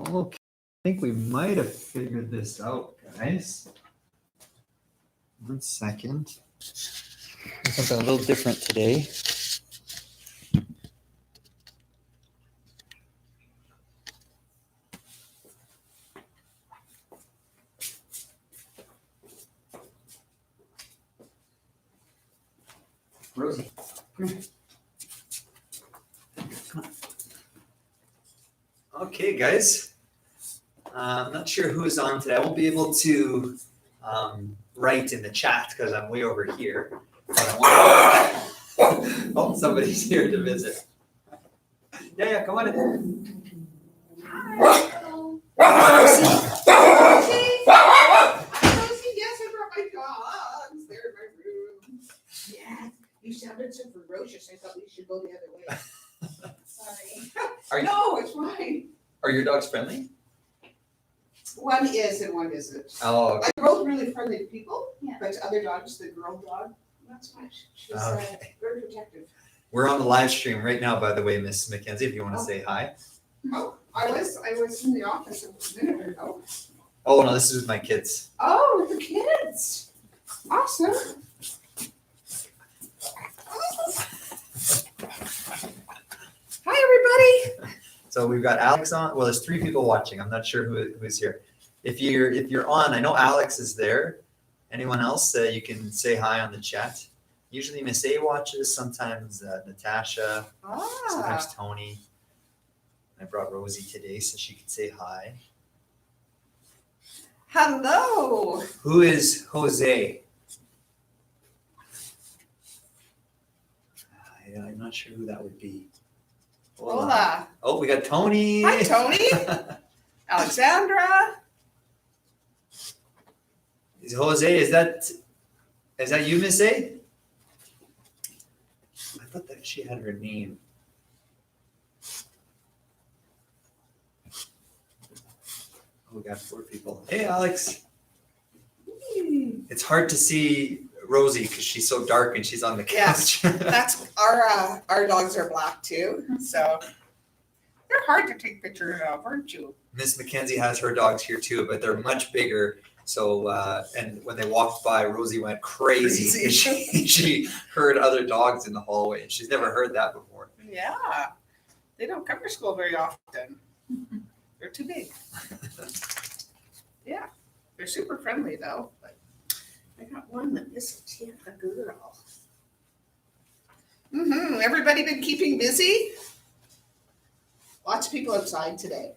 Okay, I think we might have figured this out, guys. 1 second. Something a little different today. Rosie, come here. Come on. Okay, guys. I'm not sure who's on today. I won't be able to write in the chat because I'm way over here. But I want oh, somebody's here to visit. Yeah, come on in. Hi. Rosie, yes, I brought my dogs. They're in my room. Yeah, you sounded so ferocious. I thought we should go the other way. Sorry. No, it's fine. Are your dogs friendly? One is and one isn't. Oh, okay. They're both really friendly to people, Yeah. but to other dogs, the girl dog, not so much. She's Okay. very protective. We're on the live stream right now, by the way, Miss Mackenzie, if you want to say hi. Oh, I was in the office a minute ago. Oh, no, this is with my kids. Oh, with the kids. Awesome. Hi, everybody. So we've got Alex on. Well, there's 3 people watching. I'm not sure who's here. If you're on, I know Alex is there. Anyone else? You can say hi on the chat. Usually Miss A watches. Sometimes Natasha. Sometimes Tony. I brought Rosie today so she could say hi. Hello. Who is Jose? I'm not sure who that would be. Hola. Oh, we got Tony. Hi, Tony. Alexandra. Is Jose, is that you, Miss A? I thought that she had her name. Oh, we got 4 people. Hey, Alex. It's hard to see Rosie because she's so dark and she's on the couch. That's our dogs are black too, so they're hard to take pictures of, aren't you? Miss Mackenzie has her dogs here too, but they're much bigger. So, and when they walked by, Rosie went crazy. 'Cause she heard other dogs in the hallway, and she's never heard that before. Yeah, they don't come to school very often. They're too big. Yeah, they're super friendly though. But I got one that isn't yet a girl. Everybody been keeping busy? Lots of people outside today.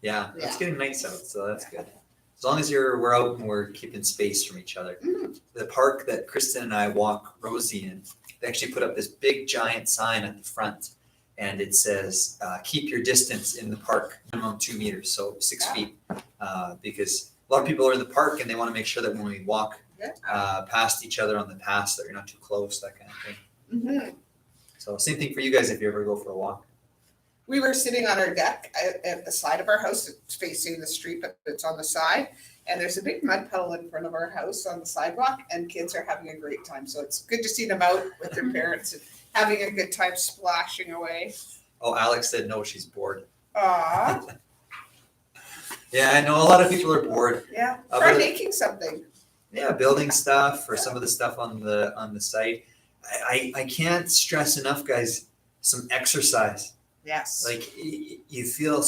Yeah, it's Yeah. getting nice out, so that's good. As long as we're out and we're keeping space from each other. The park that Kristen and I walk Rosie in, they actually put up this big giant sign at the front, and it says, keep your distance in the park, minimum 2 meters, so 6 feet. Because a lot of people are in the park and they want to make sure that when we walk past each other on the paths that you're not too close, that kind of thing. So same thing for you guys if you ever go for a walk. We were sitting on our deck at the side of our house. It's facing the street, but it's on the side. And there's a big mud puddle in front of our house on the sidewalk, and kids are having a great time. So it's good to see them out with their parents and having a good time splashing away. Oh, Alex said no, she's bored. Aww. Yeah, I know a lot of people are bored. Yeah. Try making something. Yeah, building stuff or some of the stuff on the site. I can't stress enough, guys, some exercise. Yes. Like you feel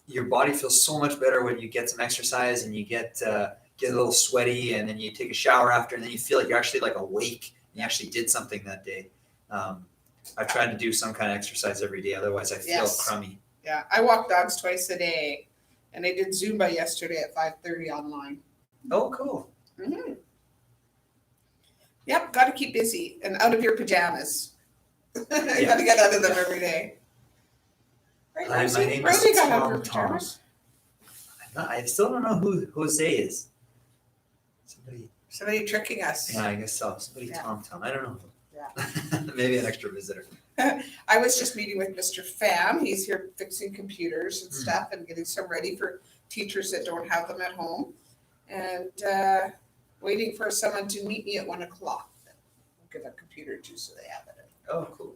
your body feels so much better when you get some exercise and you get a little sweaty, and then you take a shower after, and then you feel like you're actually like awake and you actually did something that day. I've tried to do some kind of exercise every day, otherwise I feel crummy. Yeah, I walk dogs twice a day, and I did Zumba yesterday at 5:30 online. Oh, cool. Yep, got to keep busy and out of your pajamas. You got to get out of them every day. Right, Hi, Rosie? my name Rosie is got out of her Tom. pajamas. I still don't know who Jose is. Somebody tricking us. Yeah, I guess so. Somebody Tom. I don't know. Yeah. Maybe an extra visitor. I was just meeting with Mr. Pham. He's here fixing computers and stuff and getting some ready for teachers that don't have them at home. And waiting for someone to meet me at 1:00. I'll give a computer to so they have it. Oh, cool.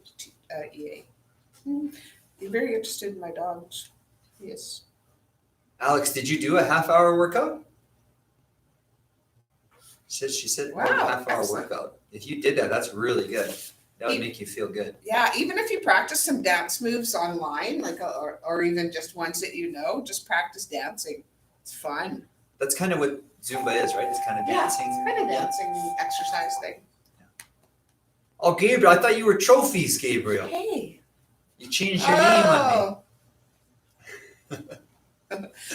EA. He's very interested in my dogs. Yes. Alex, did you do a half-hour workout? She said Wow, a half-hour excellent. workout. If you did that, that's really good. That would make you feel good. Yeah, even if you practice some dance moves online, like or even just ones that you know, just practice dancing. It's fun. That's kind of what Zumba is, right? It's kind of Yeah, dancing. it's kind of dancing exercise thing. Oh, Gabriel, I thought you were Trophies, Gabriel. Hey. You changed your name on me.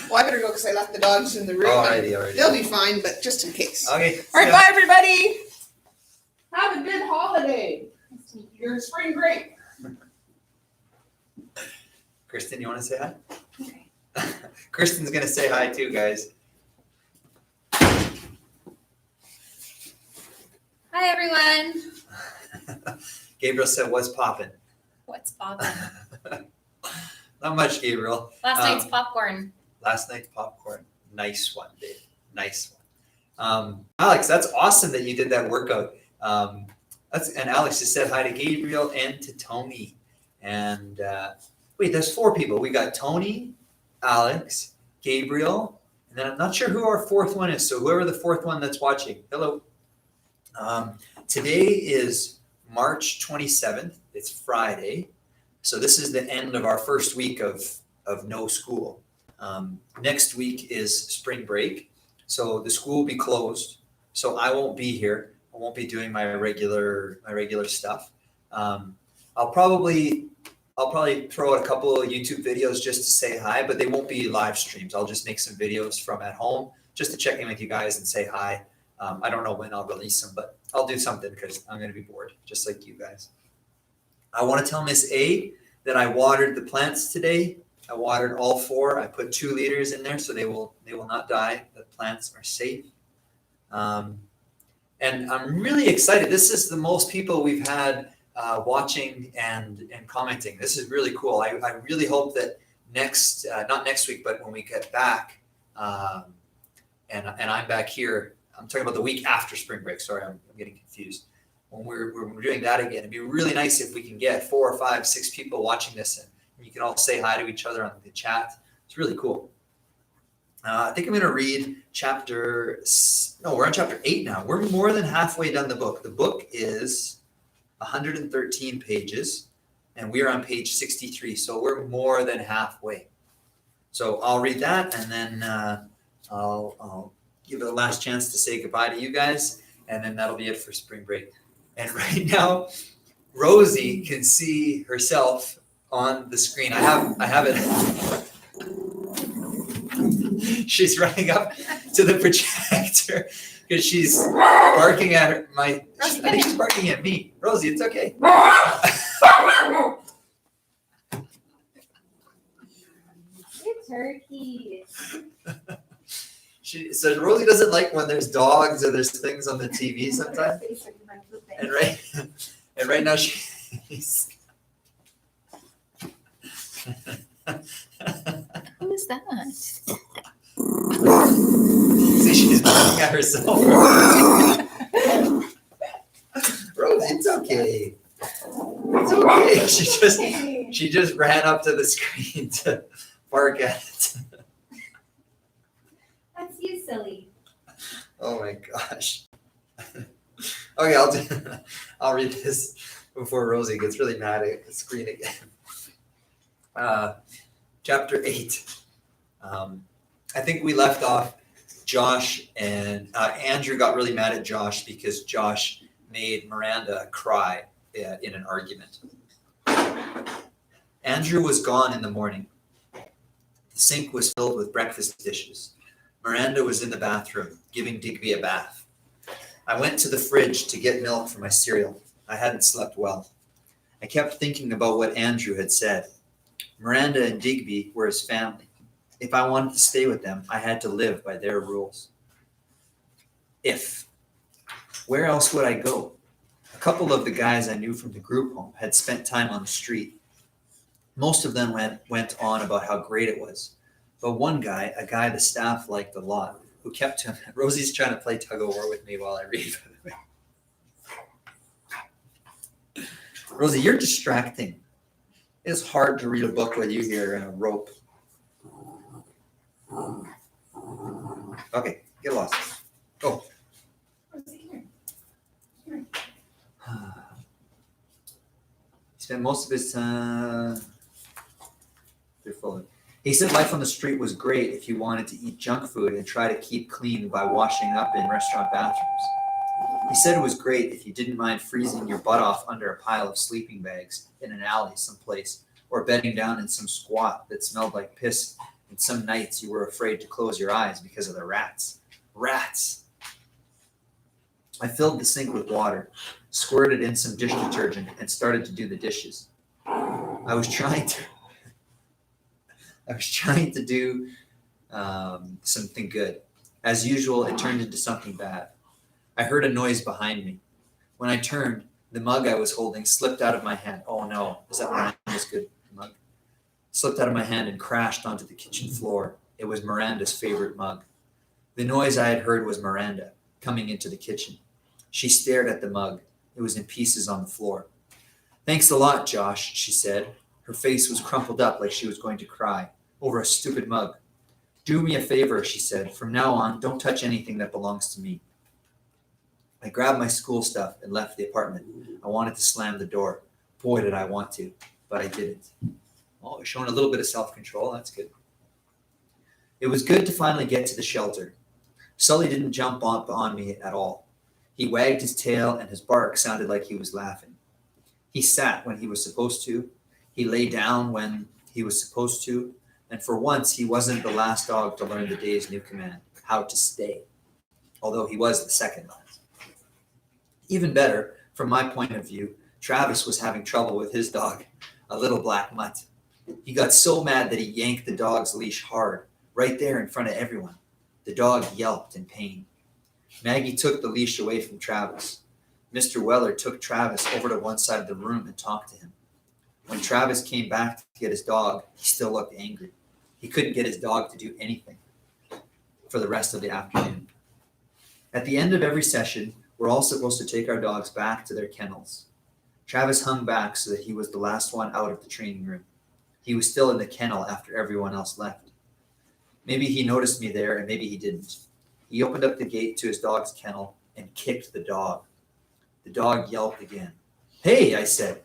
Well, I better go because I left the dogs in the room. Alrighty. They'll be fine, but just in case. Okay. All right, bye everybody. Have a good holiday. Your spring break. Kristen, you want to say hi? Okay. Kristen's going to say hi too, guys. Hi, everyone. Gabriel said, what's poppin'? What's poppin'? Not much, Gabriel. Last night's popcorn. Last night's popcorn. Nice one, Dave. Nice one. Alex, that's awesome that you did that workout. And Alex just said hi to Gabriel and to Tony. And wait, there's 4 people. We got Tony, Alex, Gabriel, and then I'm not sure who our 4th one is. So whoever the 4th one that's watching, hello. Today is March 27th. It's Friday. So this is the end of our first week of no school. Next week is spring break. So the school will be closed. So I won't be here. I won't be doing my regular stuff. I'll probably throw out a couple of YouTube videos just to say hi, but they won't be live streams. I'll just make some videos from at home just to check in with you guys and say hi. I don't know when I'll release them, but I'll do something because I'm going to be bored, just like you guys. I want to tell Miss A that I watered the plants today. I watered all 4. I put 2 liters in there so they will not die. The plants are safe. And I'm really excited. This is the most people we've had watching and commenting. This is really cool. I really hope that not next week, but when we get back, and I'm back here, I'm talking about the week after spring break. Sorry, I'm getting confused. When we're doing that again, it'd be really nice if we can get 4 or 5, 6 people watching this, and you can all say hi to each other on the chat. It's really cool. I think I'm going to read we're on chapter 8 now. We're more than halfway done the book. The book is 113 pages, and we are on page 63. So we're more than halfway. So I'll read that, and then I'll give it a last chance to say goodbye to you guys, and then that'll be it for spring break. And right now, Rosie can see herself on the screen. I have it. She's running up to the projector because she's barking at I think she's barking at me. Rosie, it's okay. It's turkey. So Rosie doesn't like when there's dogs or there's things on the TV sometimes. And right now she's Who is that? see, she's looking at herself. Rosie, it's okay. It's okay. She just ran up to the screen to bark at it. That's you, silly. Oh my gosh. Okay, I'll read this before Rosie gets really mad at the screen again. Chapter 8. I think we left off Josh and Andrew got really mad at Josh because Josh made Miranda cry in an argument. Andrew was gone in the morning. The sink was filled with breakfast dishes. Miranda was in the bathroom, giving Digby a bath. I went to the fridge to get milk for my cereal. I hadn't slept well. I kept thinking about what Andrew had said. Miranda and Digby were his family. If I wanted to stay with them, I had to live by their rules. Where else would I go? A couple of the guys I knew from the group home had spent time on the street. Most of them went on about how great it was. But one guy, a guy the staff liked a lot, who kept him. Rosie's trying to play tug of war with me while I read. Rosie, you're distracting. It's hard to read a book with you here in a rope. Okay, get lost. Go. Rosie, come here. He spent most of his time. They're full of. He said life on the street was great if you wanted to eat junk food and try to keep clean by washing up in restaurant bathrooms. He said it was great if you didn't mind freezing your butt off under a pile of sleeping bags in an alley someplace, or bedding down in some squat that smelled like piss, and some nights you were afraid to close your eyes because of the rats. Rats! I filled the sink with water, squirted in some dish detergent, and started to do the dishes. I was trying to do something good. As usual, it turned into something bad. I heard a noise behind me. When I turned, the mug I was holding slipped out of my hand. Oh no, is that Miranda's good mug? Slipped out of my hand and crashed onto the kitchen floor. It was Miranda's favorite mug. The noise I had heard was Miranda coming into the kitchen. She stared at the mug. It was in pieces on the floor. Thanks a lot, Josh, she said. Her face was crumpled up like she was going to cry over a stupid mug. Do me a favor, she said. From now on, don't touch anything that belongs to me. I grabbed my school stuff and left the apartment. I wanted to slam the door. Boy, did I want to, but I didn't. Oh, showing a little bit of self-control. That's good. It was good to finally get to the shelter. Sully didn't jump up on me at all. He wagged his tail and his bark sounded like he was laughing. He sat when he was supposed to. He lay down when he was supposed to. And for once, he wasn't the last dog to learn the day's new command, how to stay, although he was the second last. Even better, from my point of view, Travis was having trouble with his dog, a little black mutt. He got so mad that he yanked the dog's leash hard, right there in front of everyone. The dog yelped in pain. Maggie took the leash away from Travis. Mr. Weller took Travis over to one side of the room and talked to him. When Travis came back to get his dog, he still looked angry. He couldn't get his dog to do anything for the rest of the afternoon. At the end of every session, we're all supposed to take our dogs back to their kennels. Travis hung back so that he was the last one out of the training room. He was still in the kennel after everyone else left. Maybe he noticed me there and maybe he didn't. He opened up the gate to his dog's kennel and kicked the dog. The dog yelped again. Hey, I said.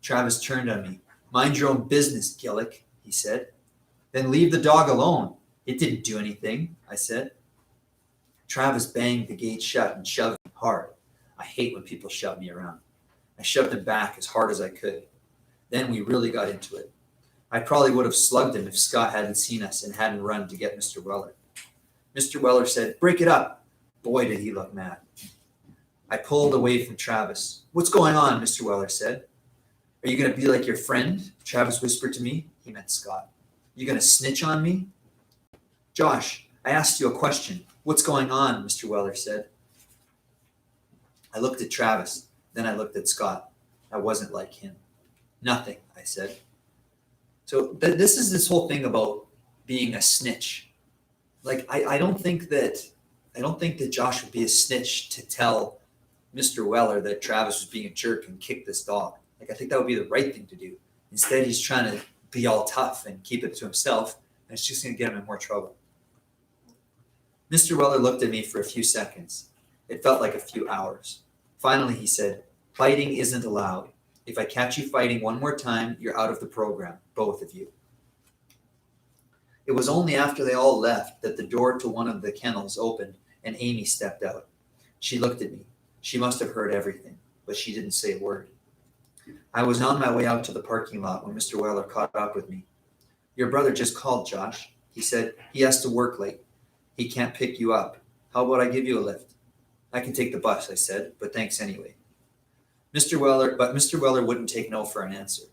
Travis turned on me. Mind your own business, Gillick, he said. Then leave the dog alone. It didn't do anything, I said. Travis banged the gate shut and shoved me hard. I hate when people shove me around. I shoved him back as hard as I could. Then we really got into it. I probably would have slugged him if Scott hadn't seen us and hadn't run to get Mr. Weller. Mr. Weller said, break it up. Boy, did he look mad. I pulled away from Travis. What's going on? Mr. Weller said. Are you going to be like your friend? Travis whispered to me. He meant Scott. You going to snitch on me? Josh, I asked you a question. What's going on? Mr. Weller said. I looked at Travis. Then I looked at Scott. I wasn't like him. Nothing, I said. So this is this whole thing about being a snitch. Like, I don't think that Josh would be a snitch to tell Mr. Weller that Travis was being a jerk and kick this dog. Like, I think that would be the right thing to do. Instead, he's trying to be all tough and keep it to himself, and it's just going to get him in more trouble. Mr. Weller looked at me for a few seconds. It felt like a few hours. Finally, he said, fighting isn't allowed. If I catch you fighting one more time, you're out of the program, both of you. It was only after they all left that the door to one of the kennels opened and Amy stepped out. She looked at me. She must have heard everything, but she didn't say a word. I was on my way out to the parking lot when Mr. Weller caught up with me. Your brother just called, Josh. He said he has to work late. He can't pick you up. How about I give you a lift? I can take the bus, I said, but thanks anyway. Mr. Weller wouldn't take no for an answer.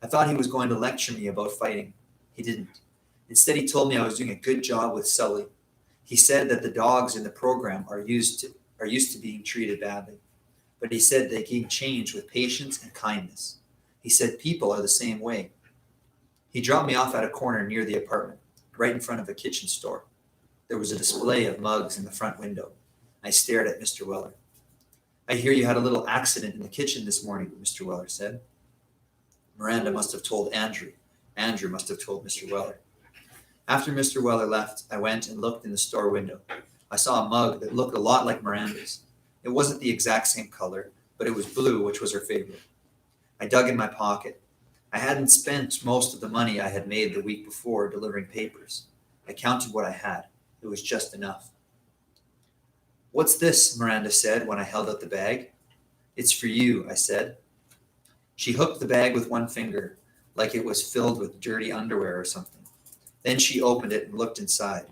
I thought he was going to lecture me about fighting. He didn't. Instead, he told me I was doing a good job with Sully. He said that the dogs in the program are used to being treated badly. But he said they can change with patience and kindness. He said people are the same way. He dropped me off at a corner near the apartment, right in front of a kitchen store. There was a display of mugs in the front window. I stared at Mr. Weller. I hear you had a little accident in the kitchen this morning, Mr. Weller said. Miranda must have told Andrew. Andrew must have told Mr. Weller. After Mr. Weller left, I went and looked in the store window. I saw a mug that looked a lot like Miranda's. It wasn't the exact same color, but it was blue, which was her favorite. I dug in my pocket. I hadn't spent most of the money I had made the week before delivering papers. I counted what I had. It was just enough. "What's this?" Miranda said when I held out the bag. "It's for you," I said. She hooked the bag with one finger, like it was filled with dirty underwear or something. Then she opened it and looked inside.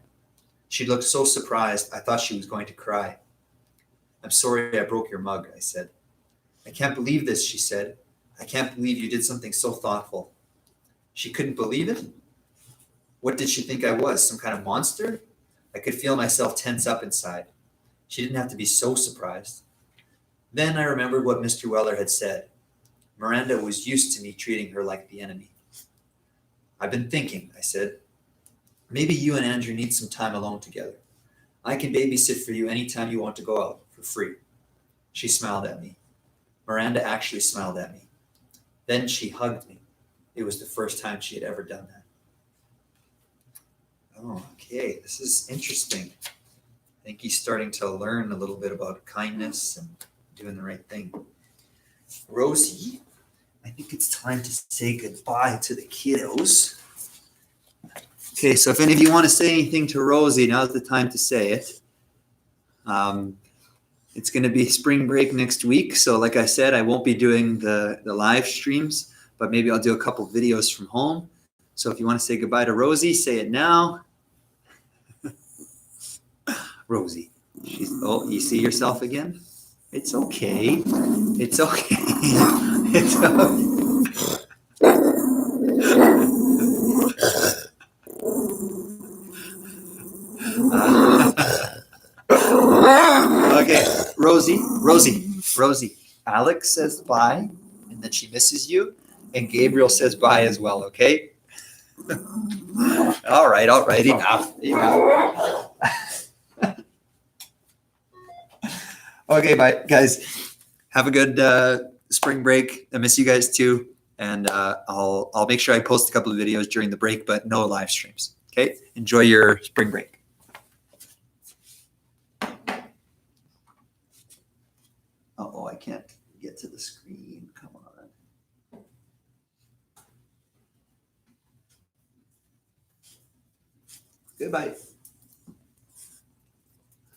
She looked so surprised, I thought she was going to cry. "I'm sorry I broke your mug," I said. "I can't believe this," she said. "I can't believe you did something so thoughtful." She couldn't believe it? What did she think I was, some kind of monster? I could feel myself tense up inside. She didn't have to be so surprised. Then I remembered what Mr. Weller had said. Miranda was used to me treating her like the enemy. "I've been thinking," I said. "Maybe you and Andrew need some time alone together. I can babysit for you anytime you want to go out, for free." She smiled at me. Miranda actually smiled at me. Then she hugged me. It was the first time she had ever done that. Oh, okay, this is interesting. I think he's starting to learn a little bit about kindness and doing the right thing. Rosie, I think it's time to say goodbye to the kiddos. Okay, so if any of you want to say anything to Rosie, now's the time to say it. It's going to be spring break next week. So like I said, I won't be doing the live streams, but maybe I'll do a couple videos from home. So if you want to say goodbye to Rosie, say it now. Rosie, oh, you see yourself again? It's okay. It's okay. It's okay, Rosie. Alex says bye, and then she misses you, and Gabriel says bye as well, okay? All right, enough. Okay, bye, guys. Have a good spring break. I miss you guys too, and I'll make sure I post a couple of videos during the break, but no live streams. Okay, enjoy your spring break. Oh, I can't get to the screen. Come on. Goodbye.